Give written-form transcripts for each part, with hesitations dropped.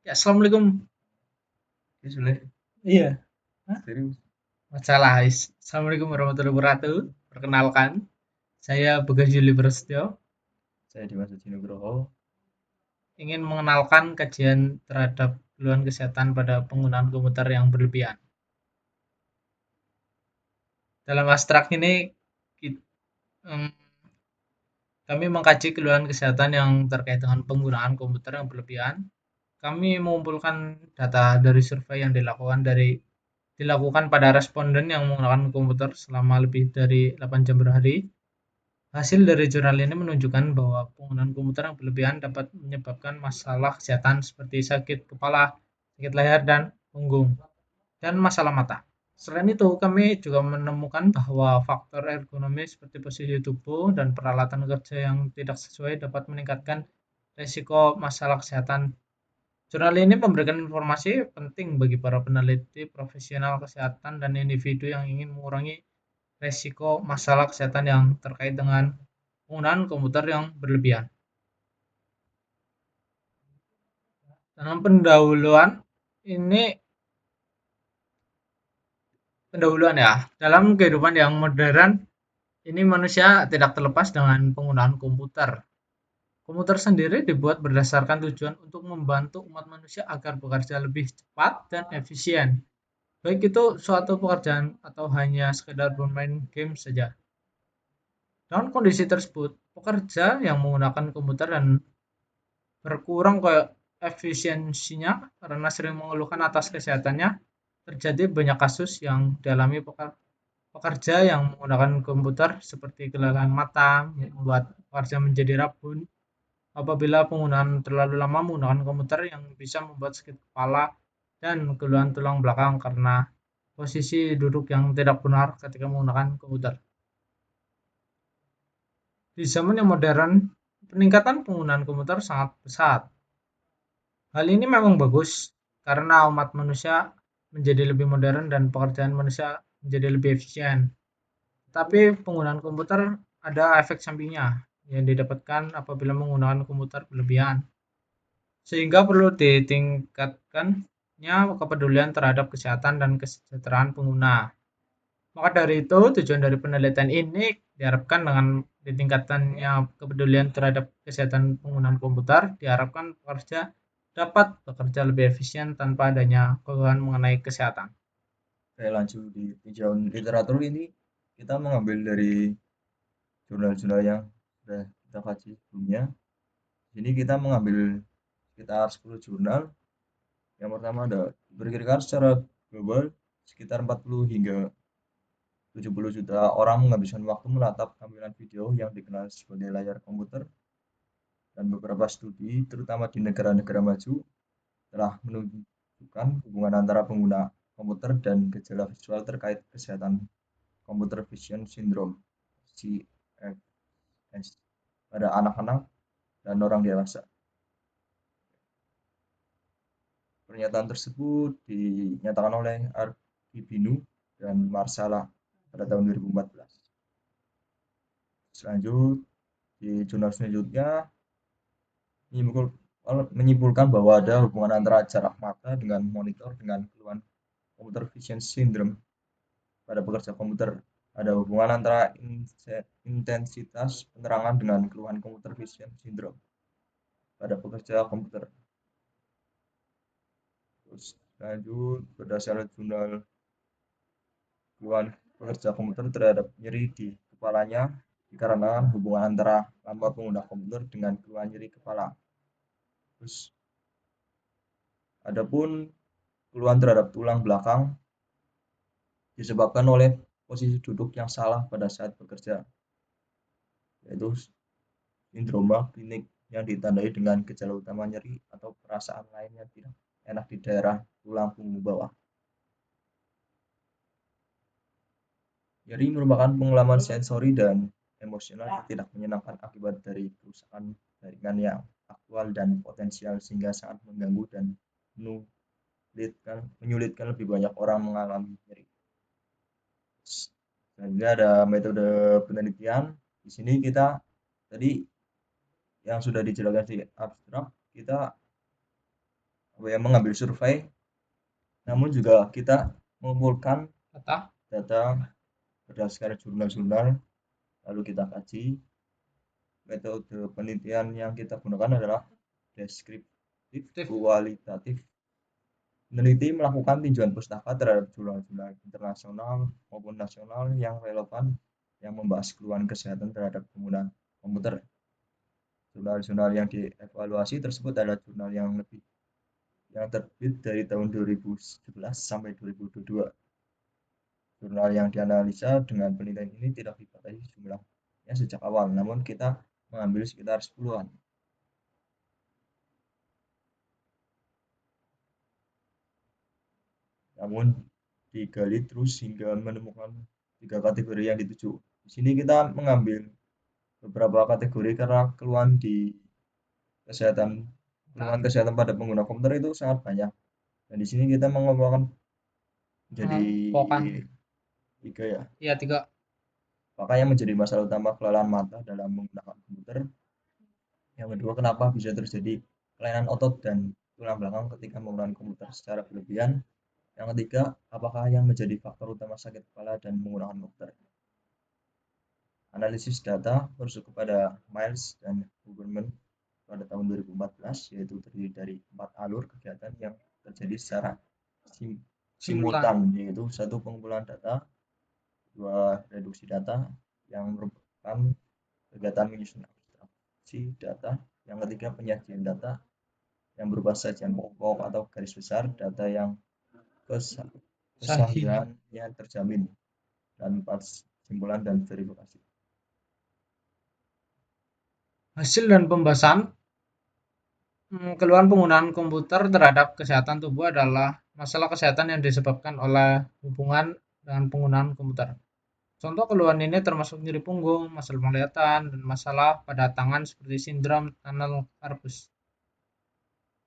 Ya, assalamualaikum. Ya sudah, Iya. Hah? serius. Masalah. Assalamualaikum warahmatullahi wabarakatuh. Perkenalkan, saya Bagas Juli Prasetyo. Saya Dimas Nugroho. Ingin mengenalkan kajian terhadap keluhan kesehatan pada penggunaan komputer yang berlebihan. Dalam abstrak ini, ki- em, kami mengkaji keluhan kesehatan yang terkait dengan penggunaan komputer yang berlebihan. Kami mengumpulkan data dari survei yang dilakukan pada responden yang menggunakan komputer selama lebih dari 8 jam per hari. Hasil dari jurnal ini menunjukkan bahwa penggunaan komputer yang berlebihan dapat menyebabkan masalah kesehatan seperti sakit kepala, sakit leher dan punggung, dan masalah mata. Selain itu, kami juga menemukan bahwa faktor ergonomi seperti posisi tubuh dan peralatan kerja yang tidak sesuai dapat meningkatkan risiko masalah kesehatan. Jurnal ini memberikan informasi penting bagi para peneliti, profesional kesehatan, dan individu yang ingin mengurangi risiko masalah kesehatan yang terkait dengan penggunaan komputer yang berlebihan. Dalam ini pendahuluan ya. Dalam kehidupan yang modern, ini manusia tidak terlepas dengan penggunaan komputer. Komputer sendiri dibuat berdasarkan tujuan untuk membantu umat manusia agar bekerja lebih cepat dan efisien. Baik itu suatu pekerjaan atau hanya sekedar bermain game saja. Dalam kondisi tersebut, pekerja yang menggunakan komputer dan berkurang ke efisiensinya karena sering mengeluhkan atas kesehatannya. Terjadi banyak kasus yang dialami pekerja yang menggunakan komputer seperti kelelahan mata, membuat pekerja menjadi rabun apabila penggunaan terlalu lama menggunakan komputer yang bisa membuat sakit kepala dan keluhan tulang belakang karena posisi duduk yang tidak benar ketika menggunakan komputer. Di zaman yang modern, peningkatan penggunaan komputer sangat pesat. Hal ini memang bagus karena umat manusia menjadi lebih modern dan pekerjaan manusia menjadi lebih efisien. Tapi penggunaan komputer ada efek sampingnya yang didapatkan apabila menggunakan komputer berlebihan, sehingga perlu ditingkatkannya kepedulian terhadap kesehatan dan kesejahteraan pengguna. Maka dari itu, tujuan dari penelitian ini diharapkan dengan ditingkatkannya kepedulian terhadap kesehatan penggunaan komputer, diharapkan pekerja dapat bekerja lebih efisien tanpa adanya keluhan mengenai kesehatan. Saya lanjut di tinjauan literatur ini, kita mengambil dari jurnal-jurnal yang sudah kita kaji sebelumnya. Di sini kita mengambil sekitar 10 jurnal. Yang pertama ada diperkirakan secara global sekitar 40 hingga 70 juta orang menghabiskan waktu menatap tampilan video yang dikenal sebagai layar komputer, dan beberapa studi, terutama di negara-negara maju, telah menunjukkan hubungan antara pengguna komputer dan gejala visual terkait kesehatan computer vision syndrome (CVS) pada anak-anak dan orang dewasa. Pernyataan tersebut dinyatakan oleh Argibinu dan Marsala pada tahun 2014. Selanjut, di jurnal selanjutnya menyimpulkan bahwa ada hubungan antara jarak mata dengan monitor dengan keluhan computer vision syndrome pada pekerja komputer. Ada hubungan antara intensitas penerangan dengan keluhan computer vision syndrome pada pekerja komputer. Terus lanjut, berdasarkan jurnal keluhan pekerja komputer terhadap nyeri di kepalanya dikarenakan hubungan antara lama pengguna komputer dengan keluhan nyeri kepala. Terus adapun keluhan terhadap tulang belakang disebabkan oleh posisi duduk yang salah pada saat bekerja, yaitu sindroma klinik yang ditandai dengan gejala utama nyeri atau perasaan lainnya tidak enak di daerah tulang punggung bawah. Nyeri merupakan pengalaman sensori dan emosional yang tidak menyenangkan akibat dari kerusakan jaringan yang aktual dan potensial sehingga sangat mengganggu dan menyulitkan lebih banyak orang mengalami nyeri. Selanjutnya ada metode penelitian. Di sini kita tadi yang sudah dijelaskan di abstrak, kita mengambil survei, namun juga kita mengumpulkan Data, data berdasarkan jurnal-jurnal, lalu kita kaji. Metode penelitian yang kita gunakan adalah deskriptif aktif, kualitatif. Peneliti melakukan tinjauan pustaka terhadap jurnal-jurnal internasional maupun nasional yang relevan yang membahas keluhan kesehatan terhadap penggunaan komputer. Jurnal-jurnal yang dievaluasi tersebut adalah jurnal yang terbit dari tahun 2017 sampai 2022. Jurnal yang dianalisa dengan penelitian ini tidak dibatasi jumlahnya sejak awal, namun kita mengambil sekitar 10-an. Namun digali terus hingga menemukan 3 kategori yang dituju. Di sini kita mengambil beberapa kategori karena kesehatan keluhan kesehatan pada pengguna komputer itu sangat banyak. Dan di sini kita mengelompokkan menjadi pokan, 3 ya. iya 3. Apakah yang menjadi masalah utama kelelahan mata dalam menggunakan komputer? Yang kedua, kenapa bisa terjadi kelainan otot dan tulang belakang ketika menggunakan komputer secara berlebihan? Yang ketiga, apakah yang menjadi faktor utama sakit kepala dan menggunakan komputer? Analisis data merujuk kepada Miles dan Huberman pada tahun 2014, yaitu terdiri dari 4 alur kegiatan yang terjadi secara simultan, yaitu 1 pengumpulan data, 2 reduksi data yang merupakan kegiatan menyusun abstraksi data, yang ketiga penyajian data yang berupa sajian pokok atau garis besar data yang kesahihannya terjamin, dan 4 kesimpulan dan verifikasi. Hasil dan pembahasan keluhan penggunaan komputer terhadap kesehatan tubuh adalah masalah kesehatan yang disebabkan oleh hubungan dengan penggunaan komputer. Contoh keluhan ini termasuk nyeri punggung, masalah penglihatan, dan masalah pada tangan seperti sindrom tunnel carpus.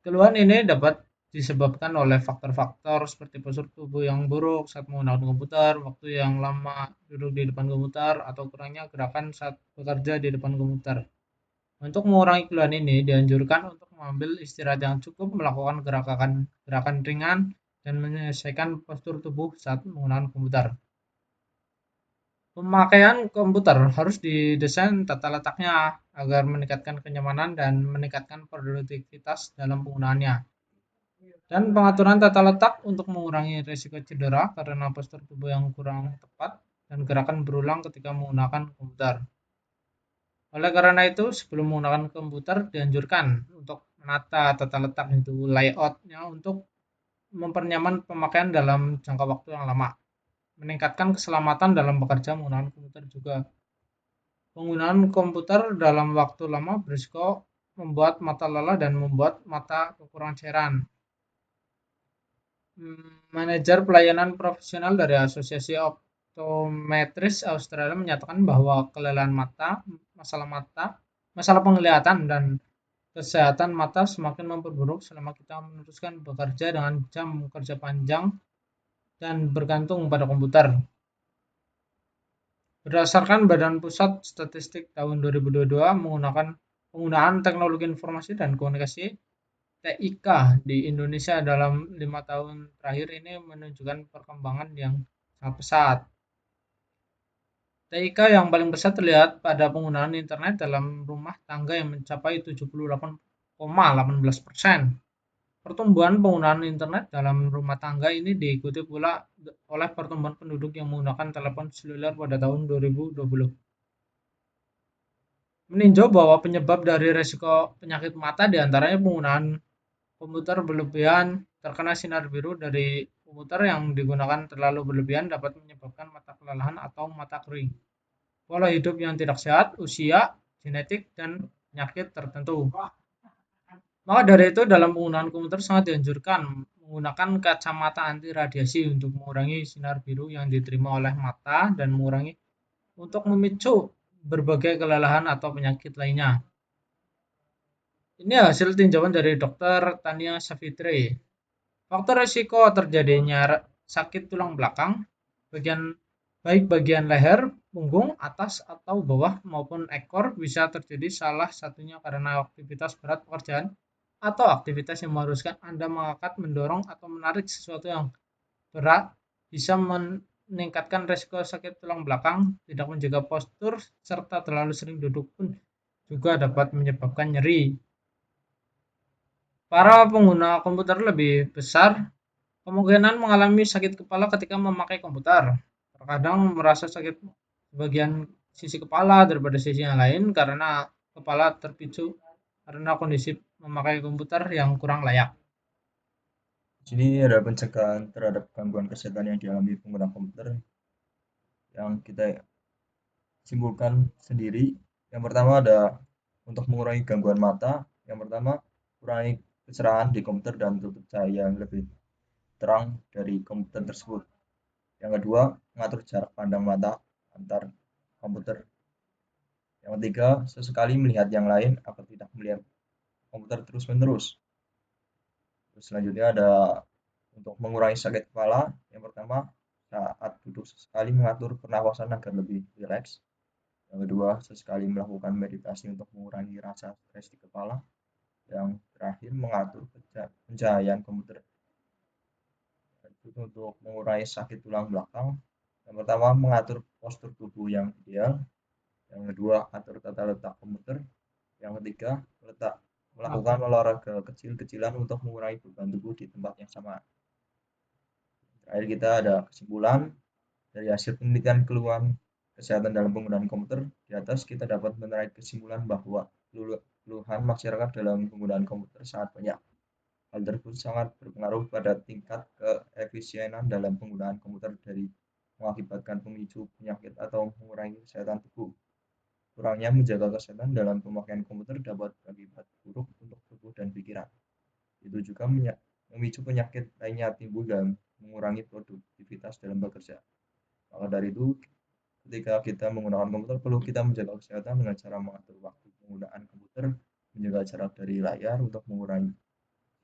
Keluhan ini dapat disebabkan oleh faktor-faktor seperti postur tubuh yang buruk saat menggunakan komputer, waktu yang lama duduk di depan komputer, atau kurangnya gerakan saat bekerja di depan komputer. Untuk mengurangi keluhan ini, dianjurkan untuk mengambil istirahat yang cukup, melakukan gerakan ringan, dan menyelesaikan postur tubuh saat menggunakan komputer. Pemakaian komputer harus didesain tata letaknya agar meningkatkan kenyamanan dan meningkatkan produktivitas dalam penggunaannya. Dan pengaturan tata letak untuk mengurangi risiko cedera karena postur tubuh yang kurang tepat dan gerakan berulang ketika menggunakan komputer. Oleh karena itu, sebelum menggunakan komputer dianjurkan untuk menata tata letak itu layout-nya untuk mempernyaman pemakaian dalam jangka waktu yang lama. Meningkatkan keselamatan dalam bekerja menggunakan komputer juga. Penggunaan komputer dalam waktu lama berisiko membuat mata lelah dan membuat mata kekurangan cairan. Manajer pelayanan profesional dari Asosiasi Optometris Australia menyatakan bahwa kelelahan mata, masalah penglihatan, dan kesehatan mata semakin memperburuk selama kita meneruskan bekerja dengan jam kerja panjang dan bergantung pada komputer. Berdasarkan Badan Pusat Statistik tahun 2022, penggunaan teknologi informasi dan komunikasi (TIK) di Indonesia dalam 5 tahun terakhir ini menunjukkan perkembangan yang sangat pesat. TIK yang paling besar terlihat pada penggunaan internet dalam rumah tangga yang mencapai 78,18%. Pertumbuhan penggunaan internet dalam rumah tangga ini diikuti pula oleh pertumbuhan penduduk yang menggunakan telepon seluler pada tahun 2020. Meninjau bahwa penyebab dari risiko penyakit mata diantaranya penggunaan komputer berlebihan. Terkena sinar biru dari komputer yang digunakan terlalu berlebihan dapat menyebabkan mata kelelahan atau mata kering, pola hidup yang tidak sehat, usia, genetik, dan penyakit tertentu. Maka dari itu, dalam penggunaan komputer sangat dianjurkan menggunakan kacamata anti radiasi untuk mengurangi sinar biru yang diterima oleh mata dan mengurangi untuk memicu berbagai kelelahan atau penyakit lainnya. Ini hasil tinjauan dari Dr. Tania Savitri. Faktor risiko terjadinya sakit tulang belakang, baik bagian leher, punggung, atas atau bawah maupun ekor, bisa terjadi salah satunya karena aktivitas berat pekerjaan atau aktivitas yang mengharuskan Anda mengangkat, mendorong, atau menarik sesuatu yang berat bisa meningkatkan risiko sakit tulang belakang. Tidak menjaga postur serta terlalu sering duduk pun juga dapat menyebabkan nyeri. Para pengguna komputer lebih besar kemungkinan mengalami sakit kepala ketika memakai komputer. Terkadang merasa sakit bagian sisi kepala daripada sisi yang lain karena kepala terpicu karena kondisi memakai komputer yang kurang layak. Di sini ada pencegahan terhadap gangguan kesehatan yang dialami pengguna komputer yang kita simpulkan sendiri. Yang pertama ada untuk mengurangi gangguan mata. Yang pertama, kurangi kecerahan di komputer dan tutup cahaya yang lebih terang dari komputer tersebut. Yang kedua, mengatur jarak pandang mata antar komputer. Yang ketiga, sesekali melihat yang lain agar tidak melihat komputer terus-menerus. Terus selanjutnya ada untuk mengurangi sakit kepala. Yang pertama, saat duduk sesekali mengatur pernapasan agar lebih rileks. Yang kedua, sesekali melakukan meditasi untuk mengurangi rasa stres di kepala. Yang terakhir, mengatur pencahayaan komputer untuk mengurangi sakit tulang belakang. Yang pertama, mengatur postur tubuh yang ideal. Yang kedua, atur tata letak komputer. Yang ketiga, melakukan olahraga kecil-kecilan untuk mengurangi beban tubuh di tempat yang sama. Terakhir kita ada kesimpulan dari hasil penelitian keluhan kesehatan dalam penggunaan komputer. Di atas kita dapat menarik kesimpulan bahwa keluhan masyarakat dalam penggunaan komputer sangat banyak. Hal tersebut sangat berpengaruh pada tingkat keefisienan dalam penggunaan komputer dari mengakibatkan pemicu penyakit atau mengurangi kesehatan tubuh. Kurangnya menjaga kesehatan dalam pemakaian komputer dapat berakibat buruk untuk tubuh dan pikiran. Itu juga memicu penyakit lainnya timbul dan mengurangi produktivitas dalam bekerja. Maka dari itu, ketika kita menggunakan komputer, perlu kita menjaga kesehatan dengan cara mengatur waktu penggunaan komputer, menjaga jarak dari layar untuk mengurangi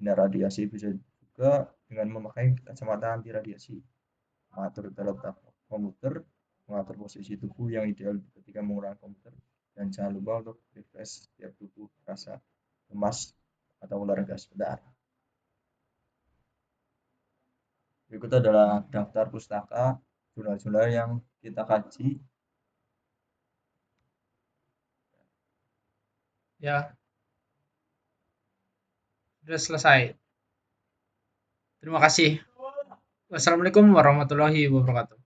sinar radiasi, bisa juga dengan memakai kacamata anti radiasi, mengatur letak komputer, mengatur posisi tubuh yang ideal ketika menggunakan komputer, dan jangan lupa untuk refresh setiap tubuh rasa lemas atau olahraga sebentar. Berikut adalah daftar pustaka jurnal-jurnal yang kita kaji. Ya, sudah selesai. Terima kasih. Wassalamualaikum warahmatullahi wabarakatuh.